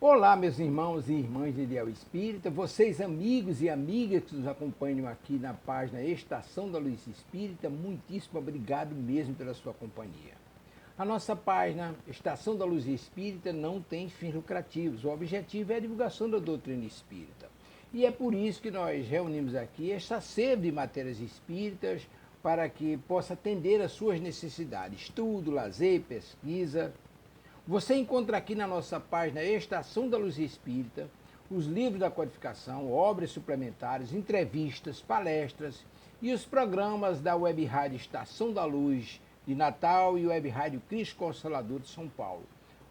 Olá, meus irmãos e irmãs de Ideal Espírita, vocês amigos e amigas que nos acompanham aqui na página Estação da Luz Espírita, muitíssimo obrigado mesmo pela sua companhia. A nossa página Estação da Luz Espírita não tem fins lucrativos, o objetivo é a divulgação da doutrina espírita. E é por isso que nós reunimos aqui esta sede de matérias espíritas para que possa atender às suas necessidades, estudo, lazer, pesquisa. Você encontra aqui na nossa página Estação da Luz Espírita os livros da codificação, obras suplementares, entrevistas, palestras e os programas da Web Rádio Estação da Luz de Natal e Web Rádio Cristo Consolador de São Paulo.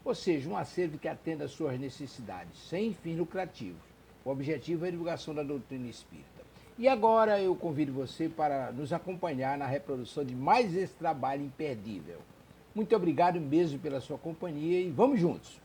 Ou seja, um acervo que atenda às suas necessidades, sem fins lucrativos. O objetivo é a divulgação da doutrina espírita. E agora eu convido você para nos acompanhar na reprodução de mais esse trabalho imperdível. Muito obrigado mesmo pela sua companhia e vamos juntos!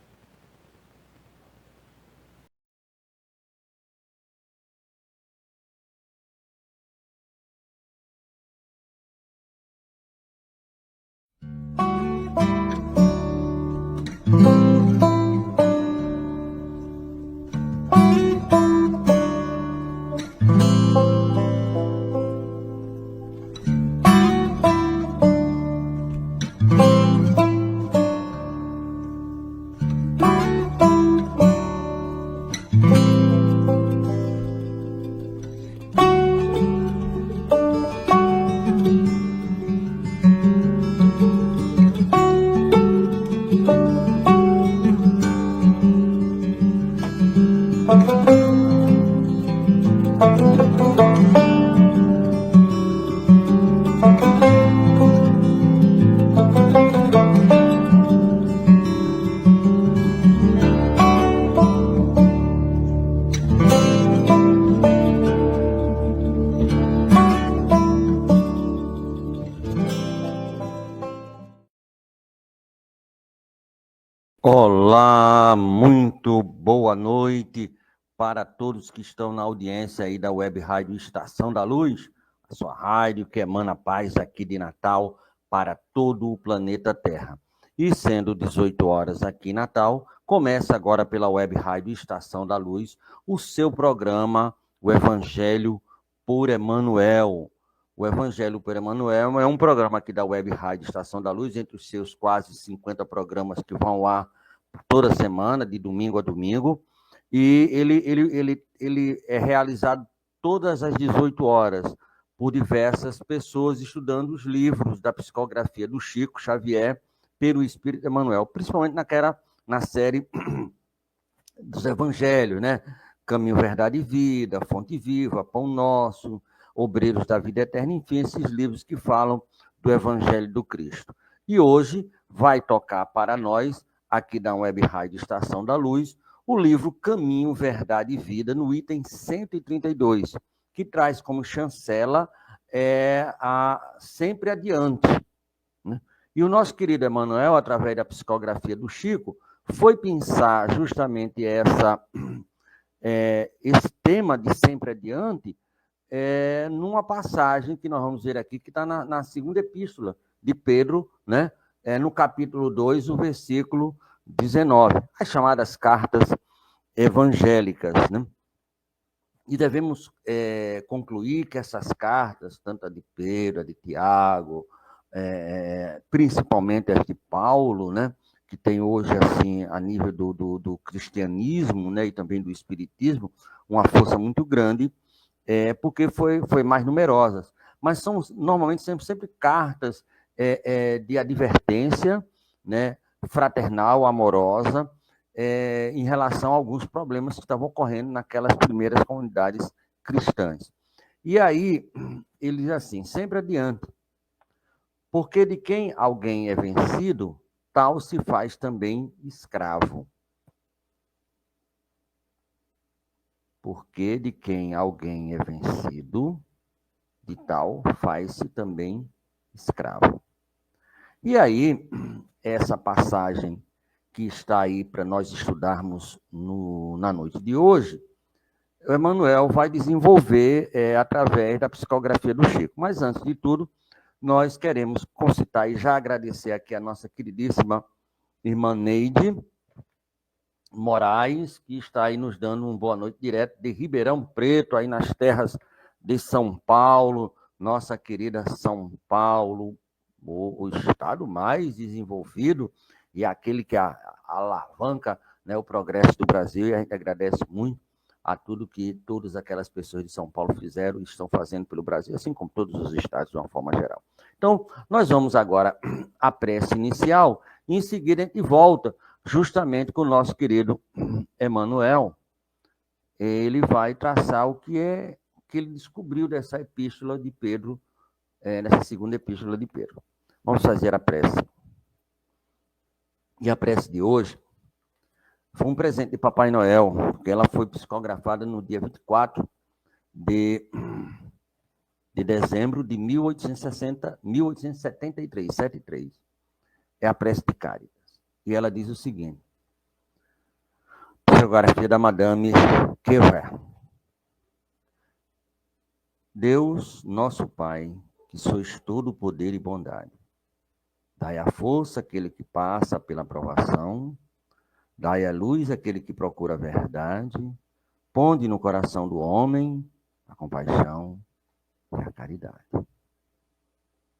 Olá, muito boa noite para todos que estão na audiência aí da Web Rádio Estação da Luz, a sua rádio que emana paz aqui de Natal para todo o planeta Terra. E sendo 18 horas aqui em Natal, começa agora pela Web Rádio Estação da Luz o seu programa, o Evangelho por Emmanuel. O Evangelho por Emmanuel é um programa aqui da Web Rádio Estação da Luz, entre os seus quase 50 programas que vão ao ar toda semana, de domingo a domingo, e ele é realizado todas as 18 horas por diversas pessoas estudando os livros da psicografia do Chico Xavier pelo Espírito Emmanuel, principalmente na série dos Evangelhos, né? Caminho, Verdade e Vida, Fonte Viva, Pão Nosso, Obreiros da Vida Eterna, enfim, esses livros que falam do Evangelho do Cristo. E hoje vai tocar para nós, aqui da Web Rádio Estação da Luz, o livro Caminho, Verdade e Vida, no item 132, que traz como chancela a Sempre Adiante. Né? E o nosso querido Emmanuel, através da psicografia do Chico, foi pensar justamente esse tema de Sempre Adiante numa passagem que nós vamos ver aqui, que está na segunda epístola de Pedro, né? No capítulo 2, o versículo 19, as chamadas cartas evangélicas, né? E devemos concluir que essas cartas, tanto a de Pedro, a de Tiago, principalmente as de Paulo, né? Que tem hoje, assim, a nível do cristianismo, né? E também do espiritismo, uma força muito grande, porque foi mais numerosas. Mas são, normalmente, sempre cartas de advertência, né, fraternal, amorosa, em relação a alguns problemas que estavam ocorrendo naquelas primeiras comunidades cristãs. E aí, ele diz assim, sempre adiante, porque de quem alguém é vencido, tal se faz também escravo. Porque de quem alguém é vencido, de tal faz-se também escravo. E aí, essa passagem que está aí para nós estudarmos na noite de hoje, o Emmanuel vai desenvolver através da psicografia do Chico. Mas, antes de tudo, nós queremos concitar e já agradecer aqui a nossa queridíssima irmã Neide, Moraes, que está aí nos dando uma boa noite direto de Ribeirão Preto, aí nas terras de São Paulo, nossa querida São Paulo, o estado mais desenvolvido e aquele que alavanca, né, o progresso do Brasil, e a gente agradece muito a tudo que todas aquelas pessoas de São Paulo fizeram e estão fazendo pelo Brasil, assim como todos os estados de uma forma geral. Então, nós vamos agora à prece inicial e em seguida a gente volta justamente com o nosso querido Emmanuel. Ele vai traçar o que ele descobriu dessa epístola de Pedro, nessa segunda epístola de Pedro. Vamos fazer a prece. E a prece de hoje foi um presente de Papai Noel, porque ela foi psicografada no dia 24 de dezembro de 1873. É a prece de Cáritas. E ela diz o seguinte: psicografia da Madame Quever. Deus, nosso Pai, que sois todo poder e bondade, dai a força àquele que passa pela provação, dai a luz àquele que procura a verdade, ponde no coração do homem a compaixão e a caridade.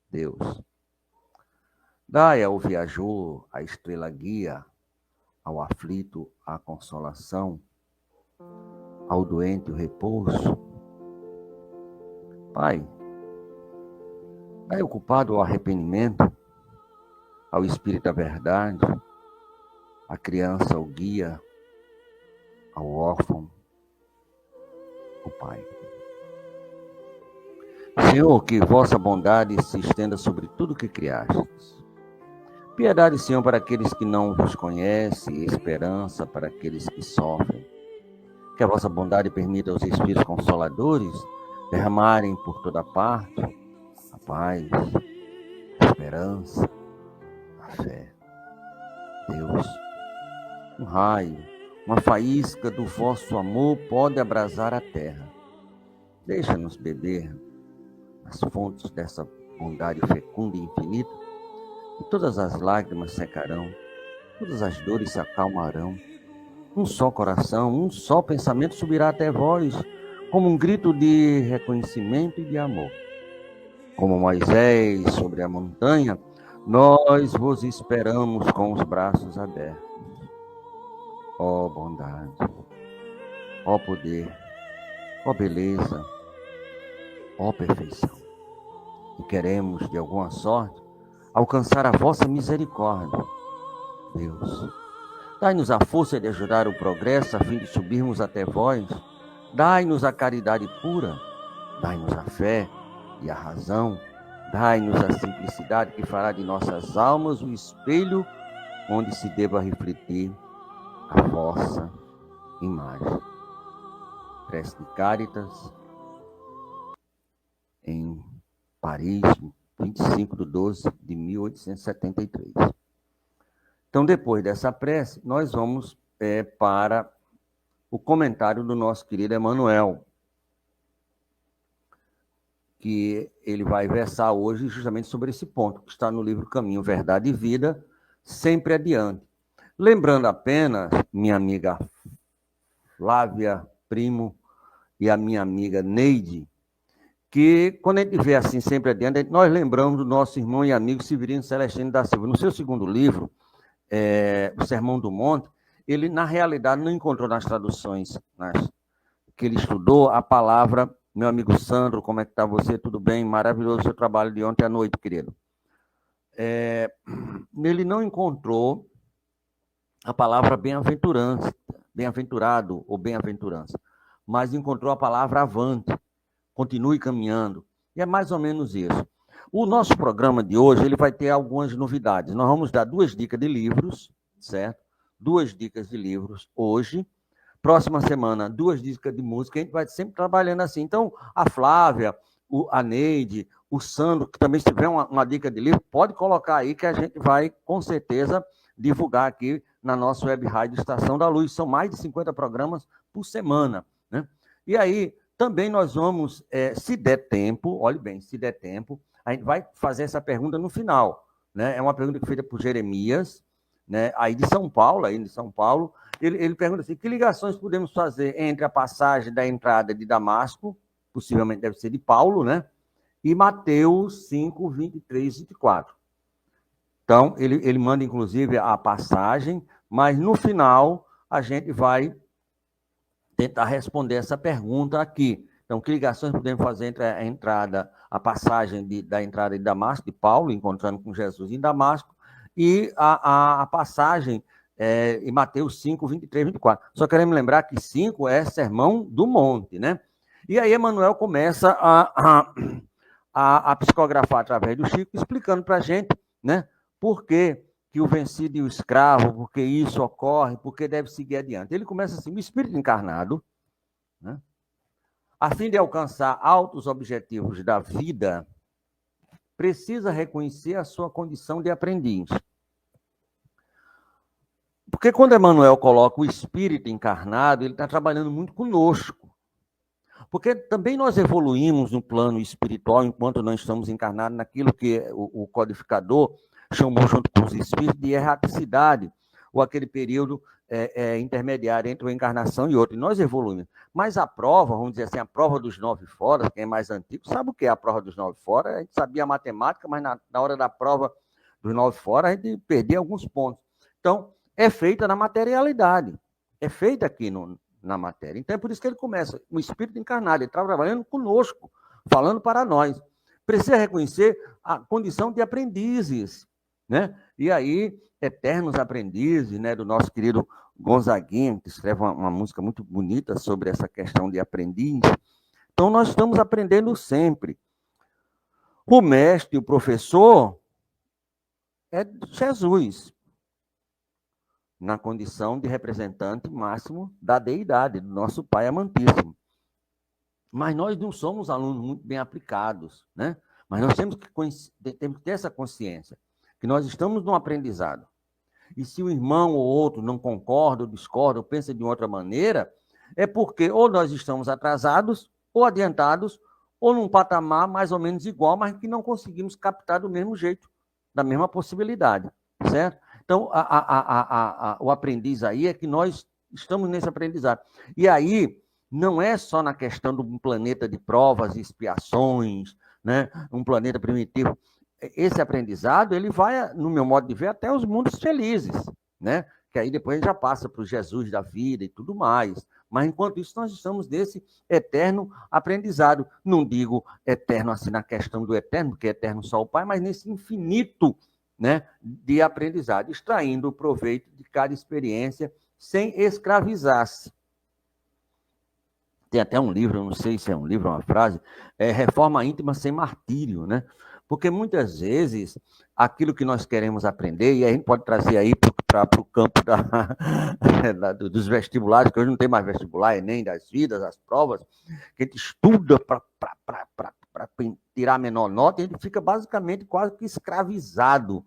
Deus, dai ao viajor a estrela guia, ao aflito a consolação, ao doente o repouso. Pai, dai ao culpado o arrependimento, ao espírito a verdade, à criança o guia, ao órfão o Pai. Senhor, que vossa bondade se estenda sobre tudo que criastes. Piedade, Senhor, para aqueles que não vos conhecem, esperança para aqueles que sofrem. Que a vossa bondade permita aos Espíritos Consoladores derramarem por toda parte a paz, a esperança, a fé. Deus, um raio, uma faísca do vosso amor pode abrasar a terra. Deixa-nos beber as fontes dessa bondade fecunda e infinita, e todas as lágrimas secarão, todas as dores se acalmarão. Um só coração, um só pensamento subirá até vós, como um grito de reconhecimento e de amor. Como Moisés sobre a montanha, nós vos esperamos com os braços abertos. Ó bondade, ó poder, ó beleza, ó perfeição. E queremos, de alguma sorte, alcançar a vossa misericórdia. Deus, dai-nos a força de ajudar o progresso a fim de subirmos até vós. Dai-nos a caridade pura, dai-nos a fé e a razão, dai-nos a simplicidade que fará de nossas almas o espelho onde se deva refletir a vossa imagem. Prece de Cáritas, em Paris, 25/12/1873. Então, depois dessa prece, nós vamos para o comentário do nosso querido Emmanuel, que ele vai versar hoje justamente sobre esse ponto, que está no livro Caminho, Verdade e Vida, sempre adiante. Lembrando apenas, minha amiga Flávia Primo e a minha amiga Neide, que quando a gente vê assim sempre adiante, nós lembramos do nosso irmão e amigo Severino Celestino da Silva. No seu segundo livro, O Sermão do Monte, ele, na realidade, não encontrou nas traduções que ele estudou a palavra, meu amigo Sandro, como é que está você? Tudo bem? Maravilhoso o seu trabalho de ontem à noite, querido. Ele não encontrou a palavra bem-aventurança, bem-aventurado ou bem-aventurança, mas encontrou a palavra avante, continue caminhando. E é mais ou menos isso. O nosso programa de hoje, ele vai ter algumas novidades. Nós vamos dar 2 dicas de livros, certo? 2 dicas de livros hoje. Próxima semana, 2 dicas de música. A gente vai sempre trabalhando assim. Então, a Flávia, a Neide, o Sandro, que também se tiver uma dica de livro, pode colocar aí que a gente vai, com certeza, divulgar aqui na nossa web rádio Estação da Luz. São mais de 50 programas por semana, né? E aí, também nós vamos, se der tempo, olhe bem, se der tempo, a gente vai fazer essa pergunta no final, né? É uma pergunta que foi feita por Jeremias, né? Aí de São Paulo, Ele pergunta assim, que ligações podemos fazer entre a passagem da entrada de Damasco, possivelmente deve ser de Paulo, né? E Mateus 5, 23 e 24. Então, ele manda, inclusive, a passagem, mas no final a gente vai tentar responder essa pergunta aqui. Então, que ligações podemos fazer entre a entrada, a passagem da entrada de Damasco, de Paulo, encontrando com Jesus em Damasco, e a passagem em Mateus 5, 23 e 24. Só queremos lembrar que 5 é Sermão do Monte, né? E aí Emmanuel começa a psicografar através do Chico, explicando para a gente, né, por que o vencido e o escravo, por que isso ocorre, por que deve seguir adiante. Ele começa assim, o espírito encarnado, né, a fim de alcançar altos objetivos da vida, precisa reconhecer a sua condição de aprendiz. Porque quando Emmanuel coloca o espírito encarnado, ele está trabalhando muito conosco. Porque também nós evoluímos no plano espiritual enquanto nós estamos encarnados naquilo que o codificador chamou junto com os espíritos de erraticidade, ou aquele período intermediário entre uma encarnação e outra. E nós evoluímos. Mas a prova, vamos dizer assim, a prova dos 9 fora, quem é mais antigo, sabe o que é a prova dos 9 fora? A gente sabia a matemática, mas na hora da prova dos 9 fora, a gente perdia alguns pontos. Então, é feita na materialidade. É feita aqui na matéria. Então, é por isso que ele começa, o espírito encarnado, ele está trabalhando conosco, falando para nós. Precisa reconhecer a condição de aprendizes, né? E aí, eternos aprendizes, né, do nosso querido Gonzaguinha, que escreve uma música muito bonita sobre essa questão de aprendiz. Então, nós estamos aprendendo sempre. O mestre, o professor, é Jesus, na condição de representante máximo da deidade, do nosso Pai amantíssimo. Mas nós não somos alunos muito bem aplicados, né? Mas nós temos que ter essa consciência, que nós estamos num aprendizado. E se o irmão ou outro não concorda, ou discorda, ou pensa de outra maneira, é porque ou nós estamos atrasados, ou adiantados, ou num patamar mais ou menos igual, mas que não conseguimos captar do mesmo jeito, da mesma possibilidade, certo? Então, o aprendiz aí é que nós estamos nesse aprendizado. E aí, não é só na questão de um planeta de provas e expiações, né? Um planeta primitivo. Esse aprendizado, ele vai, no meu modo de ver, até os mundos felizes, né? Que aí depois a gente já passa para o Jesus da vida e tudo mais. Mas, enquanto isso, nós estamos nesse eterno aprendizado. Não digo eterno assim na questão do eterno, porque é eterno só o Pai, mas nesse infinito, né, de aprendizado, extraindo o proveito de cada experiência sem escravizar-se. Tem até um livro, não sei se é um livro ou uma frase, Reforma Íntima Sem Martírio, né? Porque muitas vezes aquilo que nós queremos aprender, e a gente pode trazer aí para o campo dos vestibulares, que hoje não tem mais vestibular, Enem, das vidas, as provas, que a gente estuda para tirar a menor nota, e a gente fica basicamente quase que escravizado.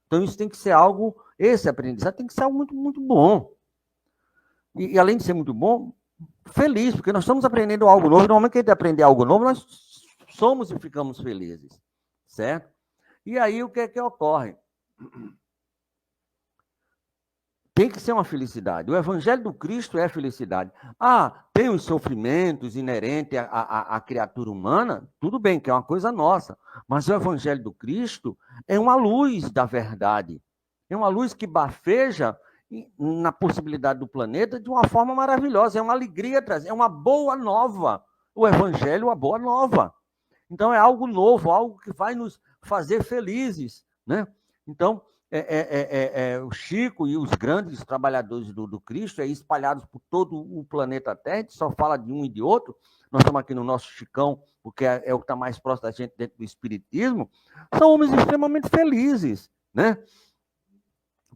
Então isso tem que ser algo, esse aprendizado tem que ser algo muito, muito bom. E além de ser muito bom, feliz, porque nós estamos aprendendo algo novo. No momento que a gente aprender algo novo, nós somos e ficamos felizes, certo? E aí, o que é que ocorre? Tem que ser uma felicidade. O Evangelho do Cristo é felicidade. Tem os sofrimentos inerentes à criatura humana, tudo bem, que é uma coisa nossa. Mas o Evangelho do Cristo é uma luz da verdade. É uma luz que bafeja na possibilidade do planeta de uma forma maravilhosa. É uma alegria, é uma boa nova. O Evangelho é uma boa nova. Então, é algo novo, algo que vai nos fazer felizes, né? Então, o Chico e os grandes trabalhadores do Cristo, espalhados por todo o planeta Terra, a gente só fala de um e de outro. Nós estamos aqui no nosso Chicão, porque é o que está mais próximo da gente dentro do Espiritismo. São homens extremamente felizes, né?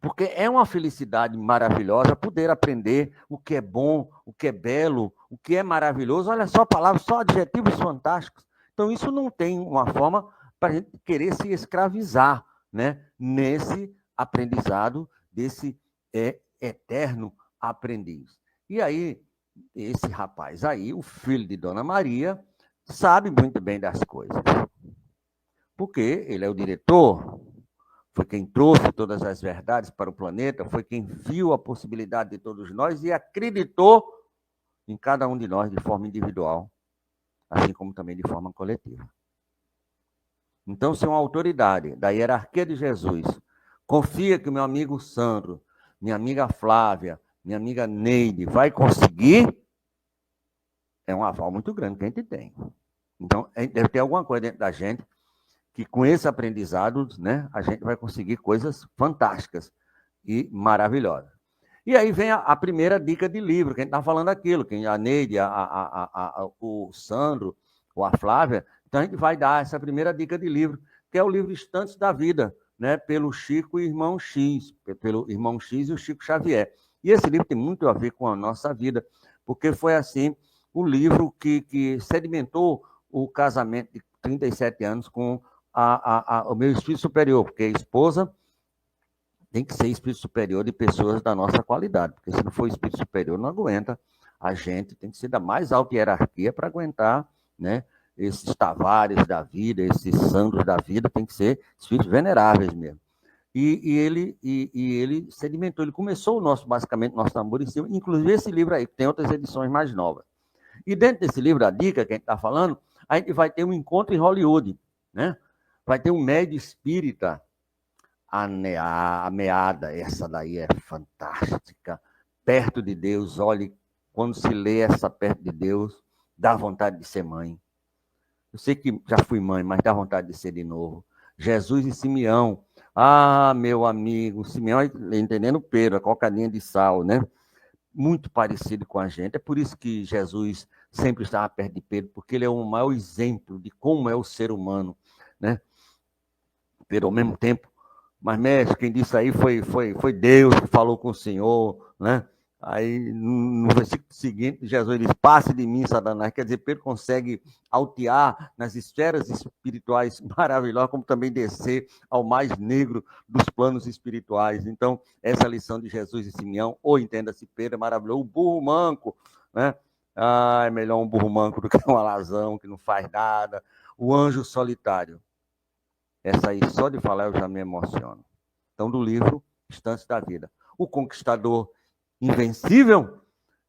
Porque é uma felicidade maravilhosa poder aprender o que é bom, o que é belo, o que é maravilhoso. Olha só palavras, só adjetivos fantásticos. Então, isso não tem uma forma para a gente querer se escravizar, né, nesse aprendizado, desse eterno aprendiz. E aí, esse rapaz aí, o filho de Dona Maria, sabe muito bem das coisas. Porque ele é o diretor, foi quem trouxe todas as verdades para o planeta, foi quem viu a possibilidade de todos nós e acreditou em cada um de nós de forma individual, assim como também de forma coletiva. Então, se uma autoridade da hierarquia de Jesus confia que o meu amigo Sandro, minha amiga Flávia, minha amiga Neide vai conseguir, é um aval muito grande que a gente tem. Então, deve ter alguma coisa dentro da gente que com esse aprendizado, né, a gente vai conseguir coisas fantásticas e maravilhosas. E aí vem a primeira dica de livro, que a gente está falando aquilo, que a Neide, o Sandro, ou a Flávia, então a gente vai dar essa primeira dica de livro, que é o livro Instantes da Vida, né, pelo Chico e Irmão X, pelo Irmão X e o Chico Xavier. E esse livro tem muito a ver com a nossa vida, porque foi assim o livro que sedimentou o casamento de 37 anos com o meu espírito superior, porque a esposa tem que ser espírito superior de pessoas da nossa qualidade, porque se não for espírito superior, não aguenta. A gente tem que ser da mais alta hierarquia para aguentar, né? Esses Tavares da vida, esses Sandros da vida, tem que ser espíritos veneráveis mesmo. E ele sedimentou, ele começou basicamente o nosso namoro em cima, inclusive esse livro aí, que tem outras edições mais novas. E dentro desse livro, a dica que a gente está falando, a gente vai ter um encontro em Hollywood, né? Vai ter um médio espírita, a meada, essa daí é fantástica. Perto de Deus, olhe, quando se lê essa perto de Deus, dá vontade de ser mãe. Eu sei que já fui mãe, mas dá vontade de ser de novo. Jesus e Simeão. Ah, meu amigo, Simeão, entendendo Pedro, a cocadinha de sal, né? Muito parecido com a gente. É por isso que Jesus sempre estava perto de Pedro, porque ele é o maior exemplo de como é o ser humano, né? Pedro, ao mesmo tempo, mas, mestre, quem disse aí foi Deus que falou com o Senhor, né? Aí, no versículo seguinte, Jesus diz, passe de mim, Satanás. Quer dizer, Pedro consegue altear nas esferas espirituais maravilhosas, como também descer ao mais negro dos planos espirituais. Então, essa lição de Jesus e Simeão, ou entenda-se, Pedro é maravilhoso. O burro manco, né? Ah, é melhor um burro manco do que um alazão que não faz nada. O anjo solitário. Essa aí, só de falar, eu já me emociono. Então, do livro Instantes da Vida. O Conquistador Invencível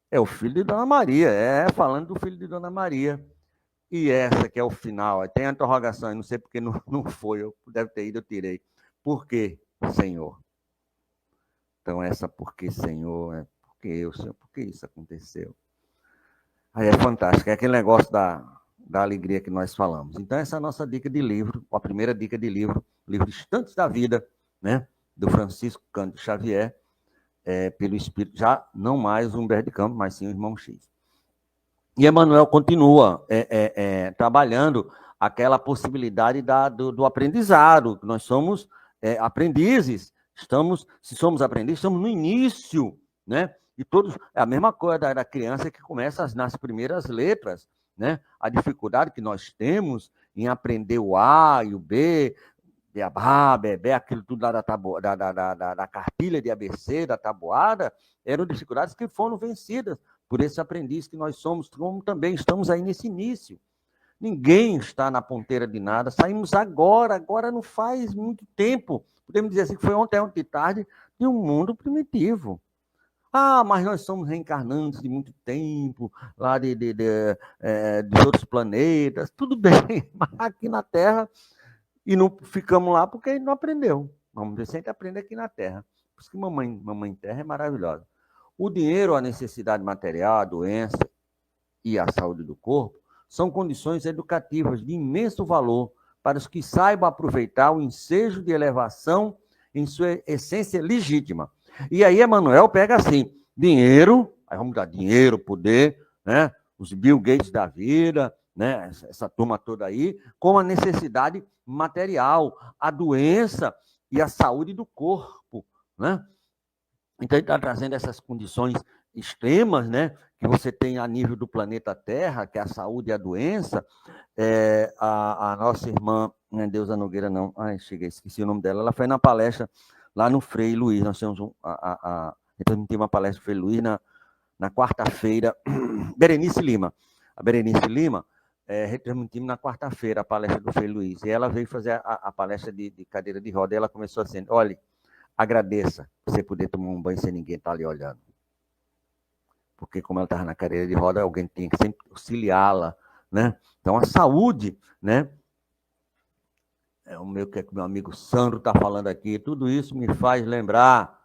é o filho de Dona Maria. Falando do filho de Dona Maria. E essa que é o final. Tem a interrogação, eu não sei porque não foi. Eu deve ter ido, eu tirei. Por que, Senhor? Então, essa por que, Senhor? Por que eu, Senhor? Por que isso aconteceu? Aí é fantástico. É aquele negócio da alegria que nós falamos. Então, essa é a nossa dica de livro, a primeira dica de livro, livro Instantes da Vida, né, do Francisco Cândido Xavier, pelo Espírito, já não mais o Humberto de Campos, mas sim o Irmão X. E Emmanuel continua trabalhando aquela possibilidade do aprendizado, que nós somos aprendizes, se somos aprendizes, estamos no início, né? E todos, é a mesma coisa da criança que começa nas primeiras letras, né? A dificuldade que nós temos em aprender o A e o B, beabá, bebê, aquilo tudo lá da cartilha de ABC, da tabuada, eram dificuldades que foram vencidas por esse aprendiz que nós somos, como também estamos aí nesse início. Ninguém está na ponteira de nada, saímos agora não faz muito tempo, podemos dizer assim que foi ontem de tarde, de um mundo primitivo. Ah, mas nós somos reencarnantes de muito tempo, lá de outros planetas, tudo bem, mas aqui na Terra, e não ficamos lá porque a gente não aprendeu. Vamos ver se a gente aprende aqui na Terra. Por isso que mamãe Terra é maravilhosa. O dinheiro, a necessidade material, a doença e a saúde do corpo são condições educativas de imenso valor para os que saibam aproveitar o ensejo de elevação em sua essência legítima. E aí Emmanuel pega assim, dinheiro, aí vamos dar dinheiro, poder, né? Os Bill Gates da vida, né? Essa turma toda aí, com a necessidade material, a doença e a saúde do corpo, né? Então, ele está trazendo essas condições extremas, né, que você tem a nível do planeta Terra, que é a saúde e a doença. A nossa irmã, não é Deusa Nogueira, não, esqueci o nome dela, ela foi na palestra lá no Frei Luiz, nós temos uma palestra do Frei Luiz na quarta-feira, Berenice Lima. A Berenice Lima, retransmitimos na quarta-feira a palestra do Frei Luiz. E ela veio fazer a palestra de cadeira de roda, e ela começou assim: olha, agradeça você poder tomar um banho sem ninguém estar ali olhando. Porque como ela estava na cadeira de roda, alguém tinha que sempre auxiliá-la, né? Então, a saúde, né? É o meu amigo Sandro está falando aqui, tudo isso me faz lembrar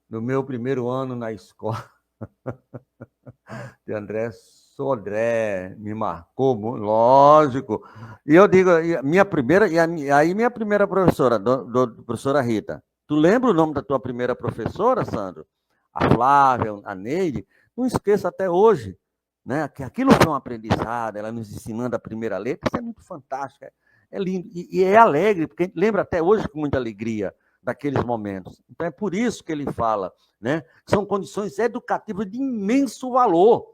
do meu primeiro ano na escola de André Sodré, me marcou, lógico. E eu digo, minha primeira professora, professora Rita, tu lembra o nome da tua primeira professora, Sandro? A Flávia, a Neide, não esqueça até hoje, né? Que aquilo foi um aprendizado, ela nos ensinando a primeira letra, isso é muito fantástico, é lindo, e é alegre, porque a gente lembra até hoje com muita alegria daqueles momentos. Então é por isso que ele fala, né? São condições educativas de imenso valor.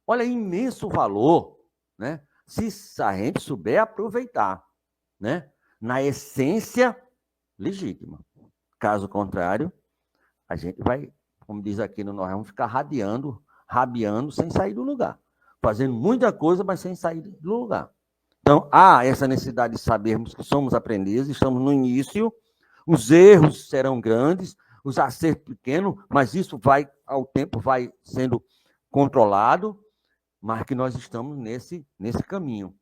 Olha, imenso valor, né? Se a gente souber aproveitar, né? Na essência legítima. Caso contrário, a gente vai, como diz aqui no Nordeste, vamos ficar rabiando sem sair do lugar. Fazendo muita coisa, mas sem sair do lugar. Então, há essa necessidade de sabermos que somos aprendizes, estamos no início, os erros serão grandes, os acertos pequenos, mas isso vai, ao tempo, vai sendo controlado, mas que nós estamos nesse caminho.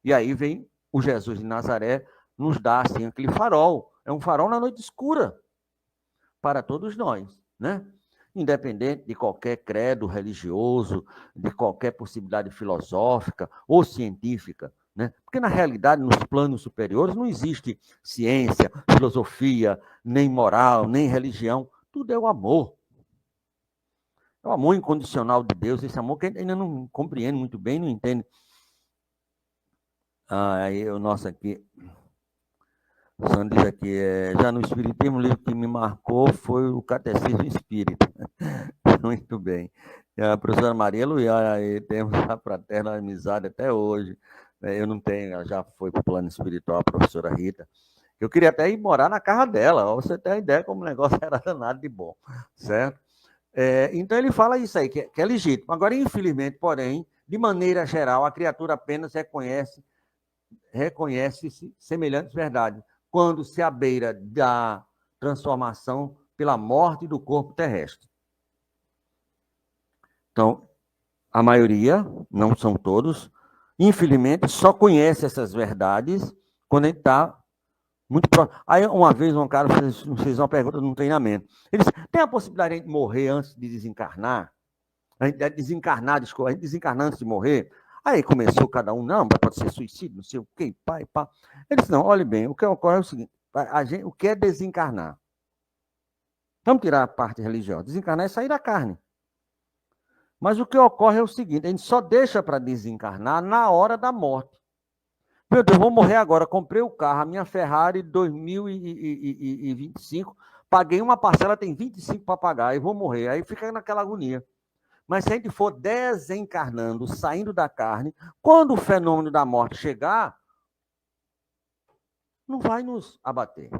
E aí vem o Jesus de Nazaré, nos dá assim aquele farol, é um farol na noite escura, para todos nós, né? Independente de qualquer credo religioso, de qualquer possibilidade filosófica ou científica, né? Porque, na realidade, nos planos superiores não existe ciência, filosofia, nem moral, nem religião. Tudo é o amor. É o amor incondicional de Deus, esse amor que a gente ainda não compreende muito bem, não entende. Aí o nosso aqui, o Sandro diz aqui, já no Espiritismo, o livro que me marcou foi o Catecismo Espírita. Muito bem. E a professora Maria Luiá, aí temos a fraterna amizade até hoje. Eu não tenho, ela já foi para o plano espiritual, a professora Rita. Eu queria até ir morar na casa dela, você tem a ideia como o negócio era danado de bom, certo? Então ele fala isso aí, que é legítimo. Agora, infelizmente, porém, de maneira geral, a criatura apenas reconhece-se semelhantes verdades, quando se abeira da transformação pela morte do corpo terrestre. Então, a maioria, não são todos, infelizmente, só conhece essas verdades quando ele está muito próximo. Aí, uma vez, um cara fez uma pergunta num treinamento. Ele disse, tem a possibilidade de morrer antes de desencarnar? A gente desencarnar antes de morrer? Aí começou cada um, não, pode ser suicídio, não sei o quê, pá. Ele disse, não, olhe bem, o que ocorre é o seguinte, o que é desencarnar? Vamos tirar a parte religiosa. Desencarnar é sair da carne. Mas o que ocorre é o seguinte, a gente só deixa para desencarnar na hora da morte. Meu Deus, vou morrer agora, comprei o carro, a minha Ferrari 2025, paguei uma parcela, tem 25 para pagar, e vou morrer. Aí fica naquela agonia. Mas se a gente for desencarnando, saindo da carne, quando o fenômeno da morte chegar, não vai nos abater.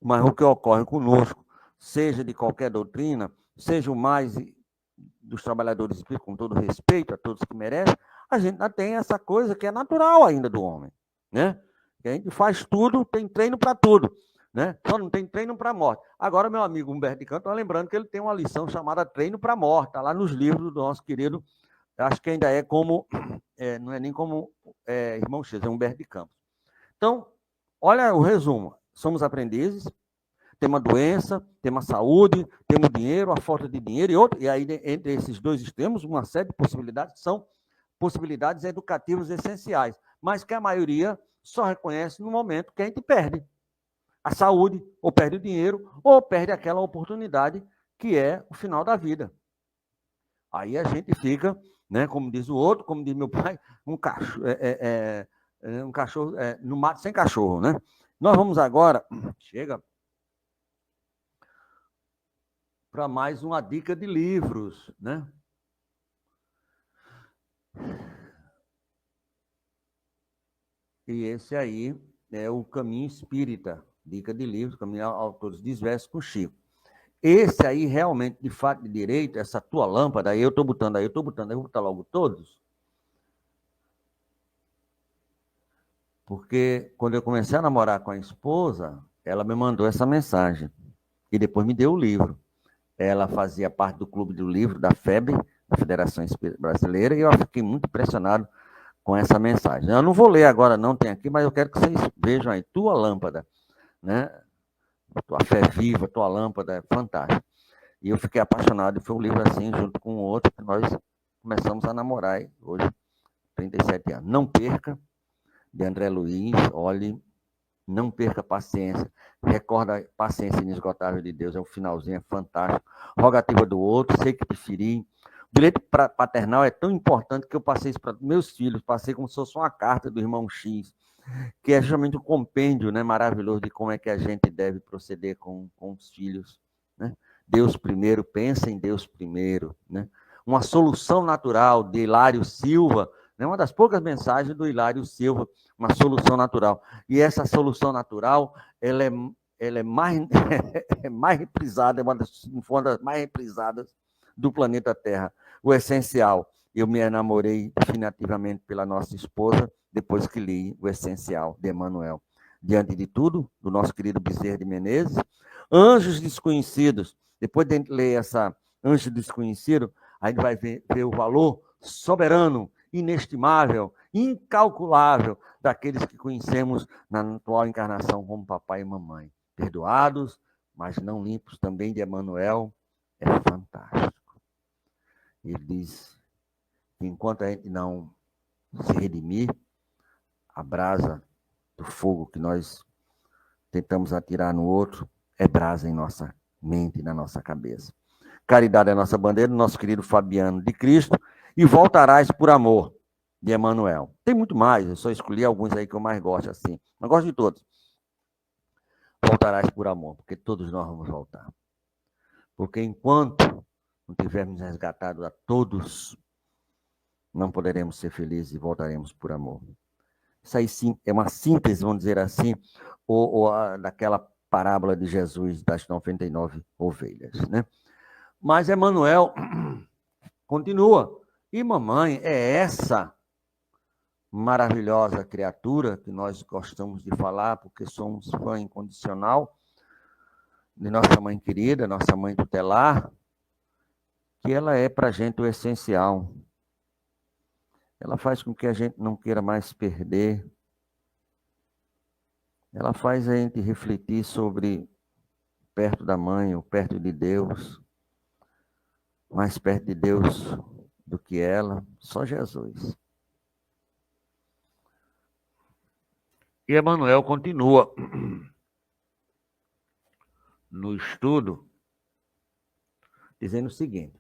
Mas o que ocorre conosco, seja de qualquer doutrina, seja o mais dos trabalhadores espíritas, com todo respeito a todos que merecem, a gente ainda tem essa coisa que é natural ainda do homem, né? Que a gente faz tudo, tem treino para tudo, né? Só não tem treino para a morte. Agora, meu amigo Humberto de Campos, lembrando que ele tem uma lição chamada Treino para a Morte, está lá nos livros do nosso querido, acho que ainda é como, não é nem como irmão X, é Humberto de Campos. Então, olha o resumo, somos aprendizes, temos a doença, temos a saúde, temos o dinheiro, a falta de dinheiro e outro. E aí, entre esses dois extremos, uma série de possibilidades que são possibilidades educativas essenciais, mas que a maioria só reconhece no momento que a gente perde a saúde, ou perde o dinheiro, ou perde aquela oportunidade que é o final da vida. Aí a gente fica, né, como diz o outro, como diz meu pai, um cachorro no mato sem cachorro, né? Nós vamos agora, chega, para mais uma dica de livros, né? E esse aí é o Caminho Espírita, dica de livros, Caminho Autores Diversos com Chico. Esse aí, realmente, de fato, de direito, essa tua lâmpada, aí eu estou botando, aí eu vou botar logo todos. Porque quando eu comecei a namorar com a esposa, ela me mandou essa mensagem e depois me deu o livro. Ela fazia parte do clube do livro da FEB, da Federação Espírita Brasileira, e eu fiquei muito impressionado com essa mensagem. Eu não vou ler agora, não tem aqui, mas eu quero que vocês vejam aí, Tua Lâmpada, né? Tua Fé Viva, Tua Lâmpada, é fantástico. E eu fiquei apaixonado, e foi um livro assim, junto com o outro, que nós começamos a namorar, hoje, 37 anos. Não perca, de André Luiz, olhe, não perca a paciência, recorda a paciência inesgotável de Deus, é o finalzinho, é fantástico. Rogativa do outro, sei que te feri. O direito paternal é tão importante que eu passei isso para meus filhos, passei como se fosse uma carta do irmão X, que é justamente um compêndio, né, maravilhoso de como é que a gente deve proceder com os filhos, né? Deus primeiro, pensa em Deus primeiro, né? Uma solução natural de Hilário Silva, né? Uma das poucas mensagens do Hilário Silva, uma solução natural. E essa solução natural, ela é mais, é mais reprisada, uma das mais reprisadas do planeta Terra. O essencial. Eu me enamorei definitivamente pela nossa esposa, depois que li O Essencial, de Emmanuel. Diante de tudo, do nosso querido Bezerra de Menezes, Anjos Desconhecidos. Depois de a gente ler essa Anjo Desconhecido, a gente vai ver o valor soberano, inestimável, incalculável daqueles que conhecemos na atual encarnação como papai e mamãe. Perdoados, mas não limpos, também de Emmanuel, é fantástico. Ele diz que enquanto a gente não se redimir, a brasa do fogo que nós tentamos atirar no outro é brasa em nossa mente, na nossa cabeça. Caridade é a nossa bandeira, nosso querido Fabiano de Cristo, e voltarás por amor, de Emmanuel. Tem muito mais, eu só escolhi alguns aí que eu mais gosto, assim. Eu gosto de todos. Voltarás por amor, porque todos nós vamos voltar. Porque enquanto não tivermos resgatado a todos, não poderemos ser felizes e voltaremos por amor. Isso aí sim é uma síntese, vamos dizer assim, daquela parábola de Jesus das 99 ovelhas, né? Mas Emmanuel continua. E mamãe é essa maravilhosa criatura que nós gostamos de falar, porque somos fã incondicional de nossa mãe querida, nossa mãe tutelar, que ela é para a gente o essencial. Ela faz com que a gente não queira mais perder. Ela faz a gente refletir sobre perto da mãe ou perto de Deus, mais perto de Deus do que ela, só Jesus. E Emmanuel continua no estudo, dizendo o seguinte: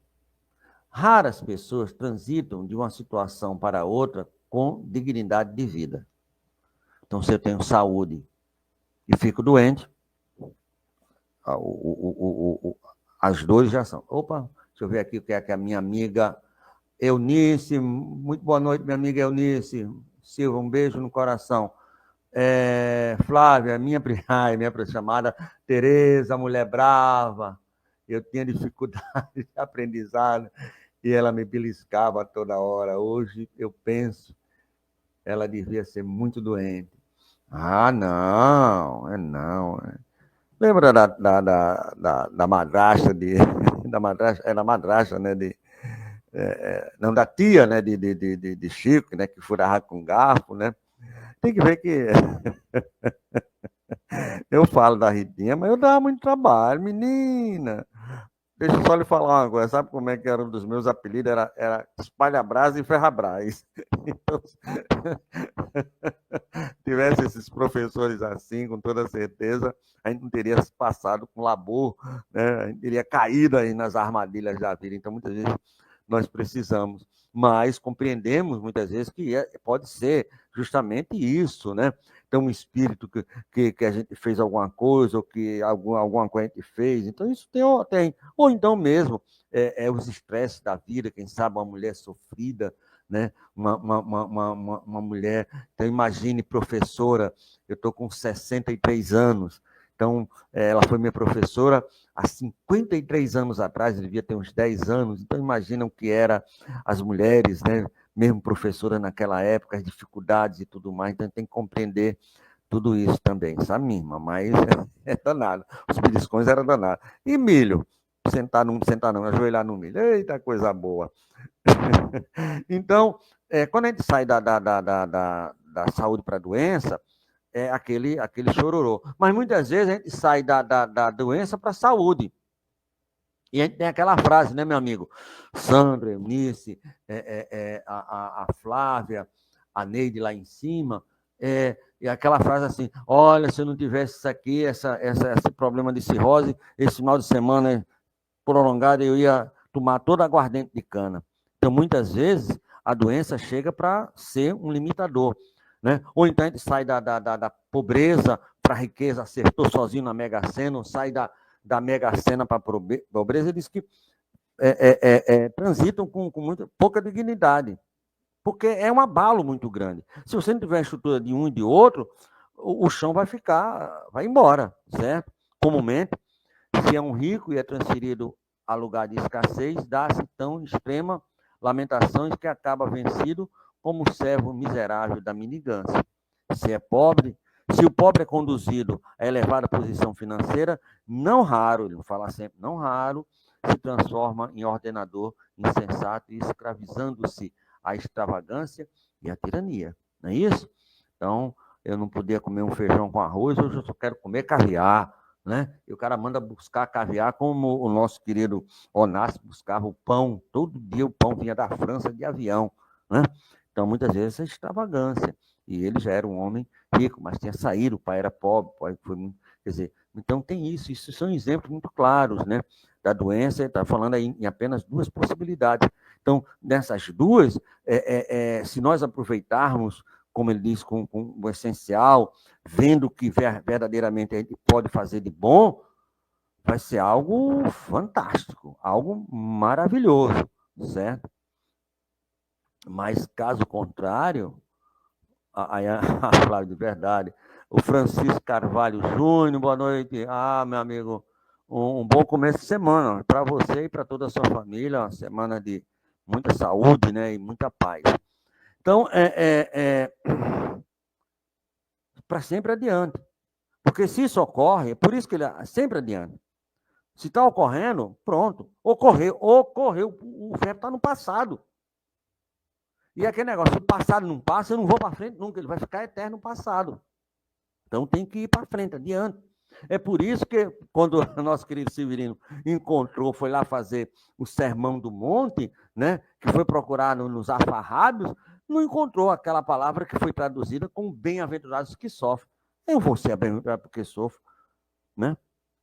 raras pessoas transitam de uma situação para outra com dignidade de vida. Então, se eu tenho saúde e fico doente, as dores já são. Opa, deixa eu ver aqui o que é que a minha amiga Eunice, muito boa noite, minha amiga Eunice. Silva, um beijo no coração. Flávia, minha chamada Tereza, mulher brava. Eu tinha dificuldade de aprendizado e ela me beliscava toda hora. Hoje eu penso, ela devia ser muito doente. Ah, não, não. Lembra da madrasta da madrasta, era madrasta, né? Não, da tia, né? De Chico, né? Que furava com garfo, né? Tem que ver que eu falo da Ritinha, mas eu dava muito trabalho, menina. Deixa eu só lhe falar uma coisa, sabe como é que era um dos meus apelidos? Era Espalha-Brás e Ferrabras. Então, tivesse esses professores assim, com toda certeza, a gente não teria passado com labor, né? A gente teria caído aí nas armadilhas da vida. Então, muitas vezes, nós precisamos, mas compreendemos muitas vezes que pode ser justamente isso, né? Então, um espírito que a gente fez alguma coisa, ou que alguma coisa a gente fez, então isso tem. Ou então mesmo, os estresses da vida, quem sabe uma mulher sofrida, né? Uma mulher, então imagine, professora, eu estou com 63 anos, Então, ela foi minha professora há 53 anos atrás, devia ter uns 10 anos, então imaginam que era as mulheres, né? Mesmo professora naquela época, as dificuldades e tudo mais, então tem que compreender tudo isso também, sabe, minha irmã? Mas é danado, os beliscões eram danados. E milho, sentar não, ajoelhar no milho, eita coisa boa. Então, quando a gente sai da saúde para a doença, é aquele chororô. Mas muitas vezes a gente sai da doença para a saúde. E a gente tem aquela frase, né, meu amigo? Sandra, Eunice, a Flávia, a Neide lá em cima, e aquela frase assim: olha, se eu não tivesse isso aqui, esse problema de cirrose, esse final de semana prolongado, eu ia tomar toda a aguardente de cana. Então, muitas vezes, a doença chega para ser um limitador. Né? Ou então a gente sai da pobreza para a riqueza, acertou sozinho na Mega Sena, ou sai da Mega Sena para a pobreza, diz que transitam com muito, pouca dignidade, porque é um abalo muito grande. Se você não tiver a estrutura de um e de outro, o chão vai embora, certo? Comumente, se é um rico e é transferido a lugar de escassez, dá-se tão extrema lamentações que acaba vencido como servo miserável da minigância. Se o pobre é conduzido a elevada posição financeira, não raro, ele fala sempre, não raro, se transforma em ordenador insensato e escravizando-se à extravagância e à tirania. Não é isso? Então, eu não podia comer um feijão com arroz, hoje eu só quero comer caviar, né? E o cara manda buscar caviar, como o nosso querido Onassis buscava o pão, todo dia o pão vinha da França de avião, né? Então, muitas vezes, é extravagância. E ele já era um homem rico, mas tinha saído, o pai era pobre, o pai foi muito... Quer dizer, então tem isso são exemplos muito claros, né? Da doença, está falando aí em apenas duas possibilidades. Então, nessas duas, se nós aproveitarmos, como ele diz, com o essencial, vendo o que verdadeiramente a gente pode fazer de bom, vai ser algo fantástico, algo maravilhoso, certo? Mas, caso contrário, aí a Flávia de verdade, o Francisco Carvalho Júnior, boa noite. Ah, meu amigo, um bom começo de semana para você e para toda a sua família, uma semana de muita saúde, né, e muita paz. Então, para sempre adiante. Porque se isso ocorre, é por isso que ele é sempre adiante. Se está ocorrendo, pronto. Ocorreu. O verbo está no passado. E aquele negócio, se o passado não passa, eu não vou para frente nunca, ele vai ficar eterno no passado. Então tem que ir para frente, adiante. É por isso que, quando o nosso querido Severino foi lá fazer o Sermão do Monte, né, que foi procurar nos afarrados, não encontrou aquela palavra que foi traduzida como bem-aventurados que sofrem. Eu vou ser bem-aventurado porque sofro, né?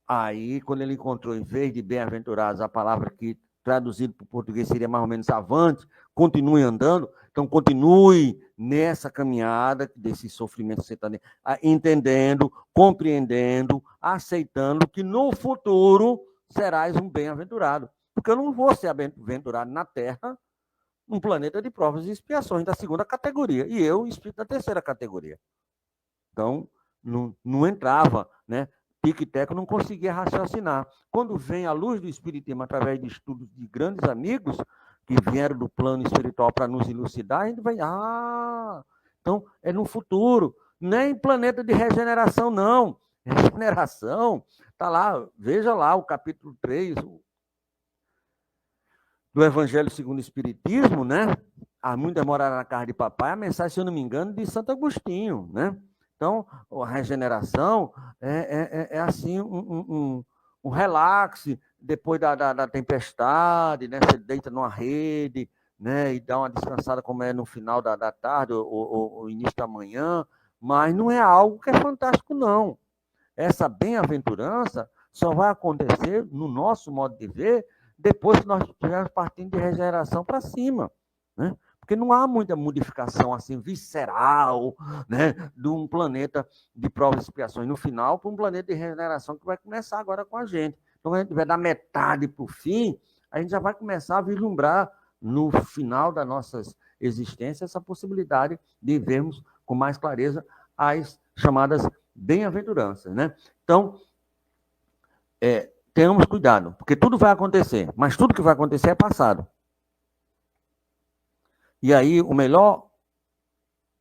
Aí, quando ele encontrou, em vez de bem-aventurados, a palavra que traduzido para o português seria mais ou menos avante, continue andando, então continue nessa caminhada desse sofrimento que você está entendendo, compreendendo, aceitando que no futuro serás um bem-aventurado. Porque eu não vou ser bem-aventurado na Terra, num planeta de provas e expiações da segunda categoria, e eu, espírito da terceira categoria. Então, não entrava, né? Tico e Teco não conseguia raciocinar. Quando vem a luz do Espiritismo através de estudos de grandes amigos que vieram do plano espiritual para nos elucidar, a gente vai, então é no futuro, nem planeta de regeneração, não. Regeneração, está lá, veja lá o capítulo 3 do Evangelho segundo o Espiritismo, né? Há muito demorar na casa de papai, a mensagem, se eu não me engano, de Santo Agostinho, né? Então, a regeneração é assim, um relaxe depois da tempestade, né? Você deita numa rede, né? E dá uma descansada, como é no final da tarde ou início da manhã, mas não é algo que é fantástico, não. Essa bem-aventurança só vai acontecer, no nosso modo de ver, depois que nós estivermos partindo de regeneração para cima, né? Porque não há muita modificação assim visceral, né, de um planeta de provas e expiações no final para um planeta de regeneração que vai começar agora com a gente. Então, quando a gente tiver da metade para o fim, a gente já vai começar a vislumbrar no final das nossas existências essa possibilidade de vermos com mais clareza as chamadas bem-aventuranças, né? Então, tenhamos cuidado, porque tudo vai acontecer, mas tudo que vai acontecer é passado. E aí, o melhor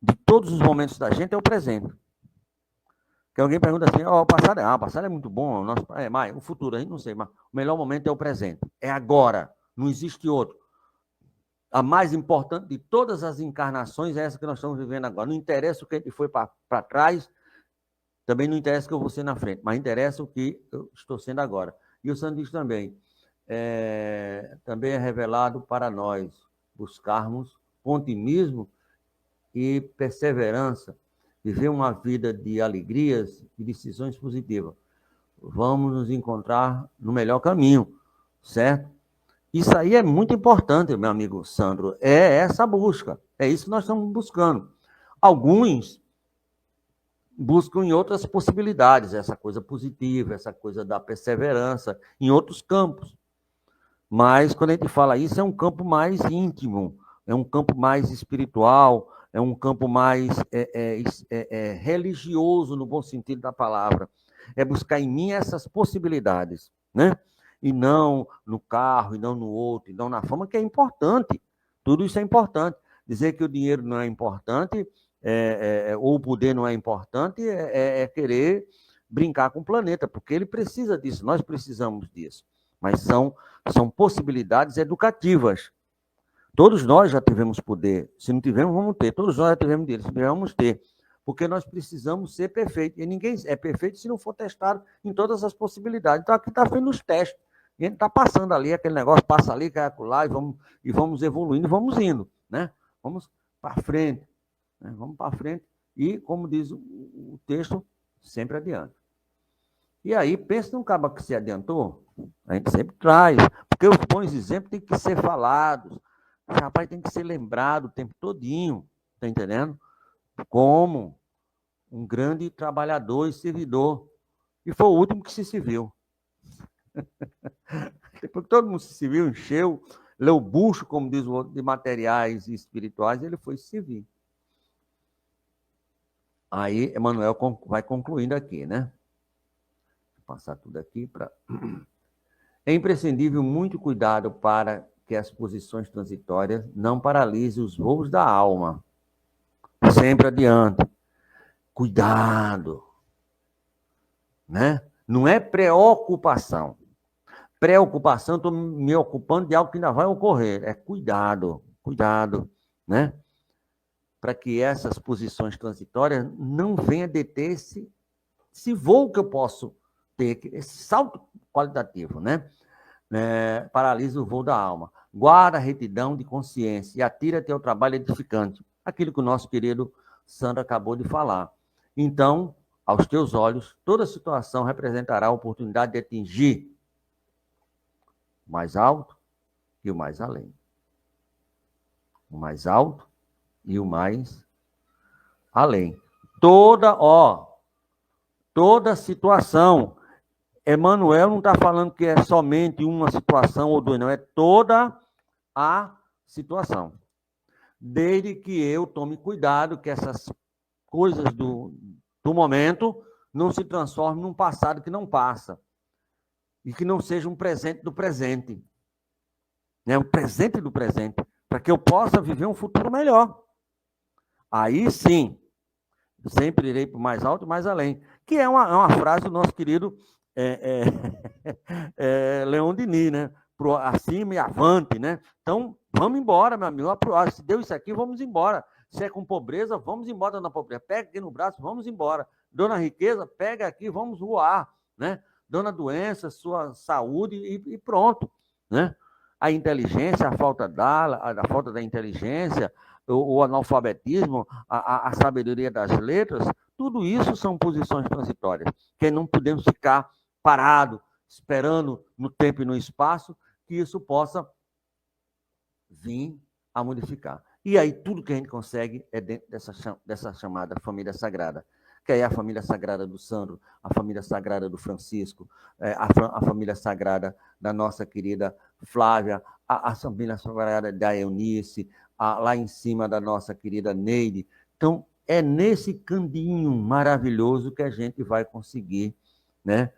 de todos os momentos da gente é o presente. Que alguém pergunta assim, o passado é muito bom, mas o futuro a gente não sei, mas o melhor momento é o presente. É agora, não existe outro. A mais importante de todas as encarnações é essa que nós estamos vivendo agora. Não interessa o que a gente foi para trás, também não interessa o que eu vou ser na frente, mas interessa o que eu estou sendo agora. E o Santo diz também, também é revelado para nós buscarmos otimismo e perseverança, viver uma vida de alegrias e decisões positivas. Vamos nos encontrar no melhor caminho, certo? Isso aí é muito importante, meu amigo Sandro. É essa busca. É isso que nós estamos buscando. Alguns buscam em outras possibilidades, essa coisa positiva, essa coisa da perseverança, em outros campos. Mas, quando a gente fala isso, é um campo mais íntimo, é um campo mais espiritual, é um campo mais religioso, no bom sentido da palavra. É buscar em mim essas possibilidades, né? E não no carro, e não no outro, e não na fama, que é importante. Tudo isso é importante. Dizer que o dinheiro não é importante, ou o poder não é importante, é querer brincar com o planeta, porque ele precisa disso, nós precisamos disso. Mas são possibilidades educativas. Todos nós já tivemos poder. Se não tivemos, vamos ter. Todos nós já tivemos dinheiro. Se tiver, vamos ter. Porque nós precisamos ser perfeitos. E ninguém é perfeito se não for testado em todas as possibilidades. Então, aqui está fazendo os testes. E a gente está passando ali, aquele negócio passa ali, cai acolá, e vamos evoluindo, e vamos indo, né? Vamos para frente. Né? Vamos para frente. E, como diz o texto, sempre adiante. E aí, pensa num cara que se adiantou, a gente sempre traz, porque os bons exemplos têm que ser falados, o rapaz tem que ser lembrado o tempo todinho, tá entendendo? Como um grande trabalhador e servidor. E foi o último que se serviu. Depois que todo mundo se serviu, encheu, leu o bucho, como diz o outro, de materiais e espirituais, ele foi se servir. Aí, Emmanuel vai concluindo aqui, né? Vou passar tudo aqui para... É imprescindível muito cuidado para que as posições transitórias não paralisem os voos da alma. Sempre adiante. Cuidado. Né? Não é preocupação. Preocupação, estou me ocupando de algo que ainda vai ocorrer. É cuidado, cuidado, né? Para que essas posições transitórias não venham deter esse voo que eu posso ter, esse salto qualitativo, né? Paralisa o voo da alma. Guarda a retidão de consciência e atira-te ao trabalho edificante. Aquilo que o nosso querido Sandro acabou de falar. Então, aos teus olhos, toda situação representará a oportunidade de atingir o mais alto e o mais além. O mais alto e o mais além. Toda situação. Emmanuel não está falando que é somente uma situação ou duas, não. É toda a situação. Desde que eu tome cuidado que essas coisas do momento não se transformem num passado que não passa. E que não seja um presente do presente. Né? Um presente do presente. Para que eu possa viver um futuro melhor. Aí sim, sempre irei para o mais alto e mais além. Que é uma frase do nosso querido Leon Denis, né? Pro acima e avante, né? Então, vamos embora, meu amigo. Se deu isso aqui, vamos embora. Se é com pobreza, vamos embora, dona pobreza. Pega aqui no braço, vamos embora. Dona riqueza, pega aqui, vamos voar, né? Dona doença, sua saúde e pronto, né? A inteligência, a falta da inteligência, o analfabetismo, a sabedoria das letras, tudo isso são posições transitórias, que não podemos ficar parado, esperando no tempo e no espaço, que isso possa vir a modificar. E aí tudo que a gente consegue é dentro dessa chamada família sagrada, que é a família sagrada do Sandro, a família sagrada do Francisco, a família sagrada da nossa querida Flávia, a família sagrada da Eunice, lá em cima da nossa querida Neide. Então, é nesse caminho maravilhoso que a gente vai conseguir, né,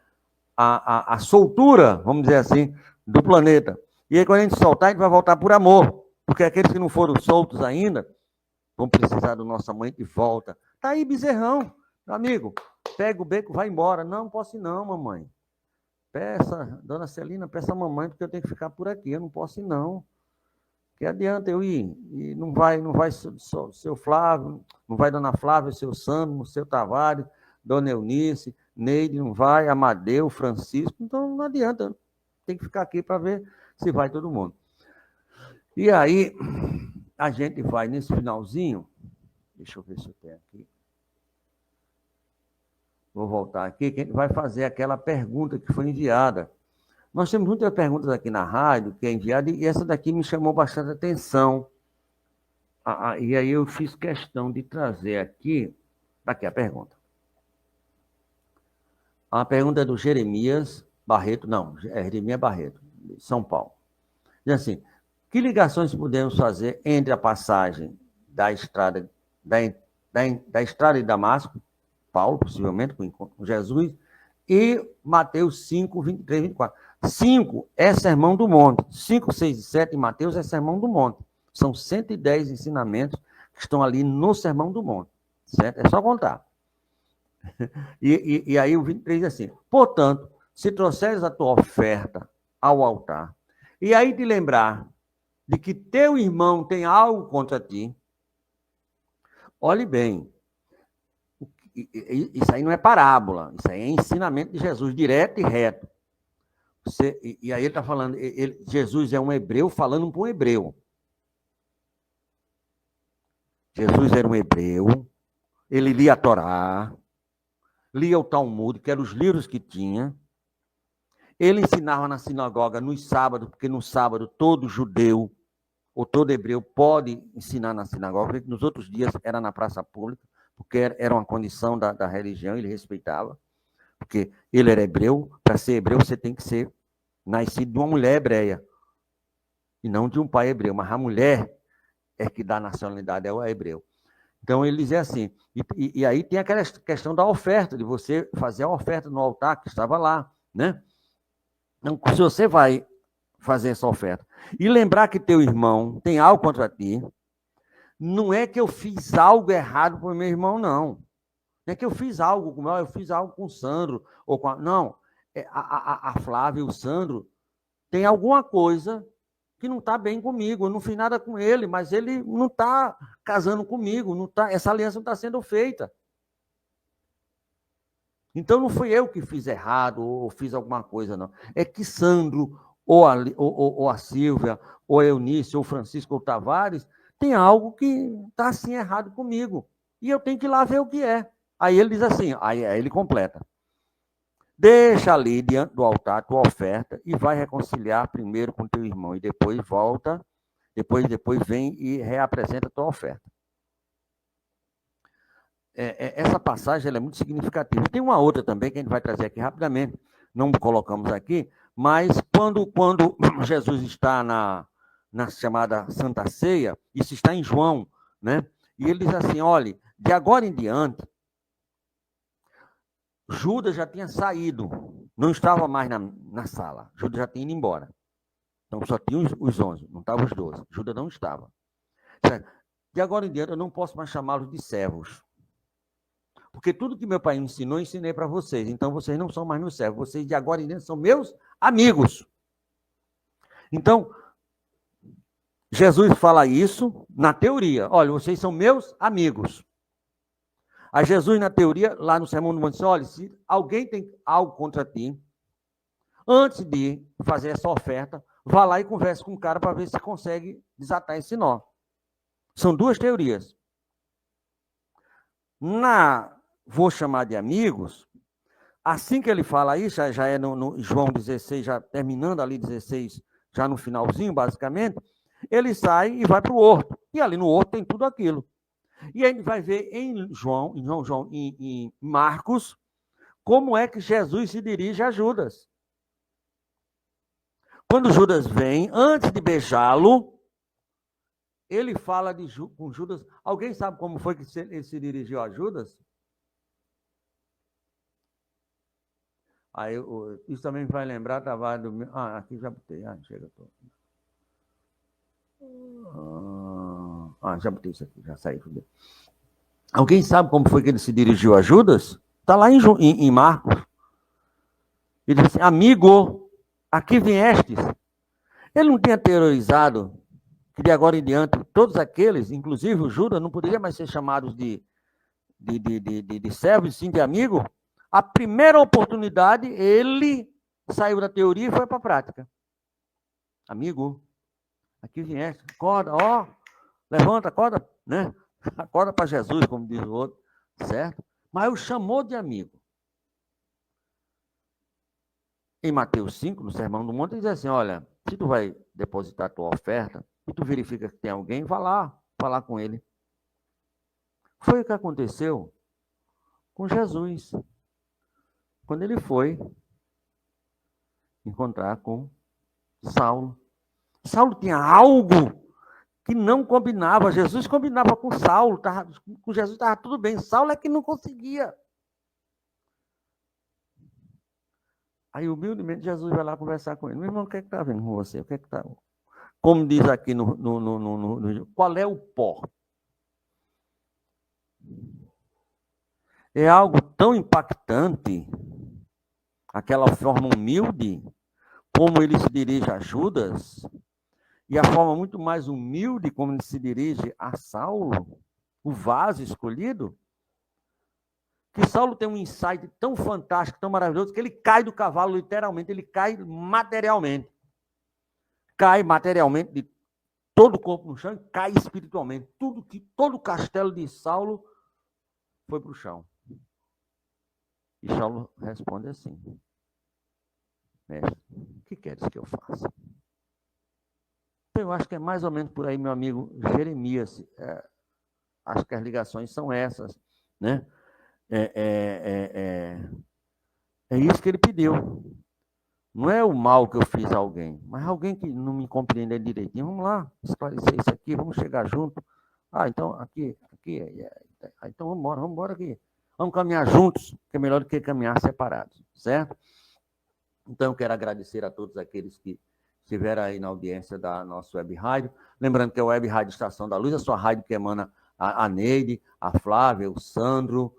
a soltura, vamos dizer assim, do planeta. E aí, quando a gente soltar, a gente vai voltar por amor, porque aqueles que não foram soltos ainda vão precisar do nosso amor de volta. Tá aí, bezerrão, meu amigo, pega o beco, vai embora. Não posso ir não, mamãe. Peça, dona Celina, peça a mamãe, porque eu tenho que ficar por aqui, eu não posso ir não. Que adianta eu ir? E não vai seu Flávio, não vai dona Flávia, seu Sandro, seu Tavares, dona Eunice, Neide, não vai, Amadeu, Francisco, então não adianta, tem que ficar aqui para ver se vai todo mundo. E aí, a gente vai nesse finalzinho, deixa eu ver se eu tenho aqui, vou voltar aqui, que a gente vai fazer aquela pergunta que foi enviada. Nós temos muitas perguntas aqui na rádio que é enviada, e essa daqui me chamou bastante atenção. E aí eu fiz questão de trazer aqui a pergunta. A pergunta é do Jeremias Barreto, não, é Jeremias Barreto, de São Paulo. Diz assim, que ligações podemos fazer entre a passagem da estrada de Damasco, Paulo, possivelmente, com Jesus, e Mateus 5, 23, 24. 5 é Sermão do Monte. 5, 6 e 7 em Mateus é Sermão do Monte. São 110 ensinamentos que estão ali no Sermão do Monte. Certo? É só contar. E aí o 23 diz assim, portanto, se trouxeres a tua oferta ao altar, e aí te lembrar de que teu irmão tem algo contra ti, olhe bem, isso aí não é parábola, isso aí é ensinamento de Jesus, direto e reto. E aí ele está falando, Jesus é um hebreu falando para um hebreu. Jesus era um hebreu, ele lia a Torá, lia o Talmud, que eram os livros que tinha. Ele ensinava na sinagoga nos sábados, porque no sábado todo judeu ou todo hebreu pode ensinar na sinagoga, porque nos outros dias era na praça pública, porque era uma condição da religião, ele respeitava, porque ele era hebreu. Para ser hebreu você tem que ser nascido de uma mulher hebreia, e não de um pai hebreu, mas a mulher é que dá nacionalidade ao hebreu. Então, ele dizia assim, e aí tem aquela questão da oferta, de você fazer a oferta no altar que estava lá, né? Então, se você vai fazer essa oferta e lembrar que teu irmão tem algo contra ti, não é que eu fiz algo errado para o meu irmão, não. Não é que eu fiz algo com eu fiz algo com o Sandro, ou com não, a Flávia e o Sandro tem alguma coisa que não está bem comigo, eu não fiz nada com ele, mas ele não está casando comigo, não tá, essa aliança não está sendo feita. Então não fui eu que fiz errado, ou fiz alguma coisa, não. É que Sandro, ou a Silvia, ou a Eunice, ou o Francisco, ou o Tavares, tem algo que está assim errado comigo, e eu tenho que ir lá ver o que é. Aí ele diz assim, aí ele completa. Deixa ali diante do altar a tua oferta e vai reconciliar primeiro com teu irmão e depois volta, depois vem e reapresenta a tua oferta. Essa passagem ela é muito significativa. Tem uma outra também que a gente vai trazer aqui rapidamente, não colocamos aqui, mas quando Jesus está na chamada Santa Ceia, isso está em João, né? E ele diz assim, olha, de agora em diante, Judas já tinha saído, não estava mais na sala. Judas já tinha ido embora. Então só tinha os 11, não estavam os 12. Judas não estava. De agora em diante eu não posso mais chamá-los de servos. Porque tudo que meu pai me ensinou, eu ensinei para vocês. Então vocês não são mais meus servos. Vocês de agora em diante são meus amigos. Então, Jesus fala isso na teoria. Olha, vocês são meus amigos. A Jesus, na teoria, lá no Sermão do Monte, diz, olha, se alguém tem algo contra ti, antes de fazer essa oferta, vá lá e converse com o cara para ver se consegue desatar esse nó. São duas teorias. Vou chamar de amigos, assim que ele fala isso, já é no João 16, já terminando ali 16, já no finalzinho, basicamente, ele sai e vai para o horto. E ali no horto tem tudo aquilo. E a gente vai ver em Marcos, como é que Jesus se dirige a Judas. Quando Judas vem, antes de beijá-lo, ele fala com Judas. Alguém sabe como foi que ele se dirigiu a Judas? Aí, isso também me vai lembrar, estava do... aqui já botei. Chega. Já botei isso aqui, já saí. Alguém sabe como foi que ele se dirigiu a Judas? Está lá em Marcos. Ele disse assim, amigo, aqui viestes. Ele não tinha teorizado que de agora em diante, todos aqueles, inclusive o Judas, não poderia mais ser chamados de servos, sim de amigo. A primeira oportunidade, ele saiu da teoria e foi para a prática. Amigo, aqui vieste, acorda, levanta, acorda, né? Acorda para Jesus, como diz o outro, certo? Mas o chamou de amigo. Em Mateus 5, no Sermão do Monte, ele diz assim, olha, se tu vai depositar tua oferta e tu verifica que tem alguém, vá lá falar com ele. Foi o que aconteceu com Jesus, quando ele foi encontrar com Saulo. Saulo tinha algo que não combinava. Jesus combinava com Saulo, com Jesus estava tudo bem. Saulo é que não conseguia. Aí, humildemente, Jesus vai lá conversar com ele. Meu irmão, o que é que está vendo com você? O que é que está... Como diz aqui qual é o pó? É algo tão impactante, aquela forma humilde, como ele se dirige a Judas, e a forma muito mais humilde como ele se dirige a Saulo, o vaso escolhido, que Saulo tem um insight tão fantástico, tão maravilhoso, que ele cai do cavalo, literalmente, ele cai materialmente. Cai materialmente de todo o corpo no chão e cai espiritualmente. Todo o castelo de Saulo foi para o chão. E Saulo responde assim, mestre, o que queres que eu faça? Eu acho que é mais ou menos por aí, meu amigo Jeremias. Acho que as ligações são essas, né? É isso que ele pediu. Não é o mal que eu fiz a alguém, mas alguém que não me compreende direitinho. Vamos lá, esclarecer isso aqui, vamos chegar junto. Então, aqui. Então, vamos embora aqui. Vamos caminhar juntos, que é melhor do que caminhar separados, certo? Então, eu quero agradecer a todos aqueles que estiveram aí na audiência da nossa web rádio. Lembrando que é a web rádio Estação da Luz, a sua rádio que emana a Neide, a Flávia, o Sandro,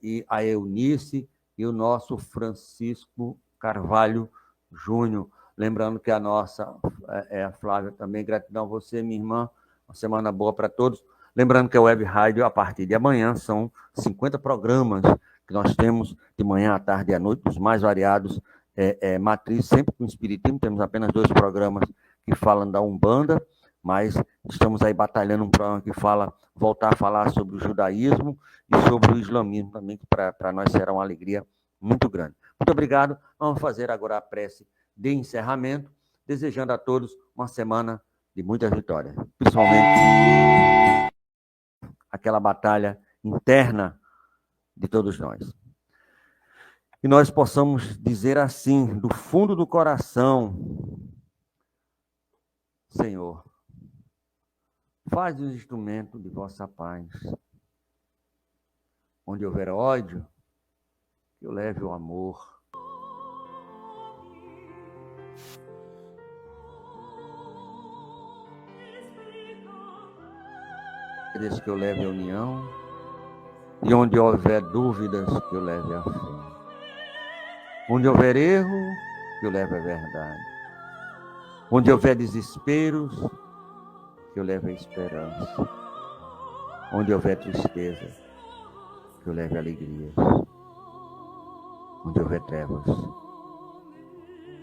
e a Eunice e o nosso Francisco Carvalho Júnior. Lembrando que a nossa a Flávia também. Gratidão a você, minha irmã. Uma semana boa para todos. Lembrando que a web rádio, a partir de amanhã, são 50 programas que nós temos de manhã, à tarde e à noite, os mais variados, matriz, sempre com espiritismo. Temos apenas 2 programas que falam da Umbanda, mas estamos aí batalhando um programa que voltar a falar sobre o judaísmo e sobre o islamismo também, que para nós será uma alegria muito grande. Muito obrigado. Vamos fazer agora a prece de encerramento, desejando a todos uma semana de muitas vitórias, principalmente aquela batalha interna de todos nós. E nós possamos dizer assim, do fundo do coração, Senhor, faz um instrumento de vossa paz. Onde houver ódio, que eu leve o amor. Desde que eu leve a união, e onde houver dúvidas, que eu leve a fé. Onde houver erro, que eu leve a verdade. Onde houver desesperos, que eu leve a esperança. Onde houver tristeza, que eu leve alegrias. Onde houver trevas,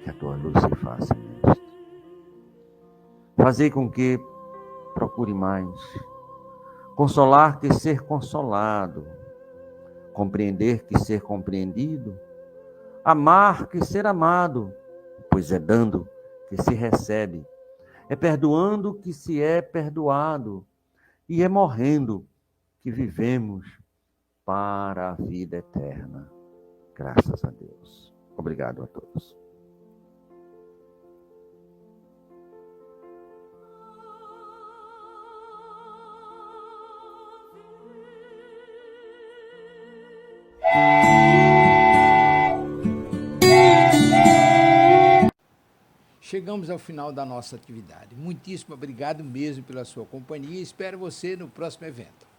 que a tua luz se faça, mestre. Fazei com que procure mais consolar que ser consolado, compreender que ser compreendido, amar que ser amado, pois é dando que se recebe, é perdoando que se é perdoado, e é morrendo que vivemos para a vida eterna. Graças a Deus. Obrigado a todos. chegamos ao final da nossa atividade. Muitíssimo obrigado mesmo pela sua companhia e espero você no próximo evento.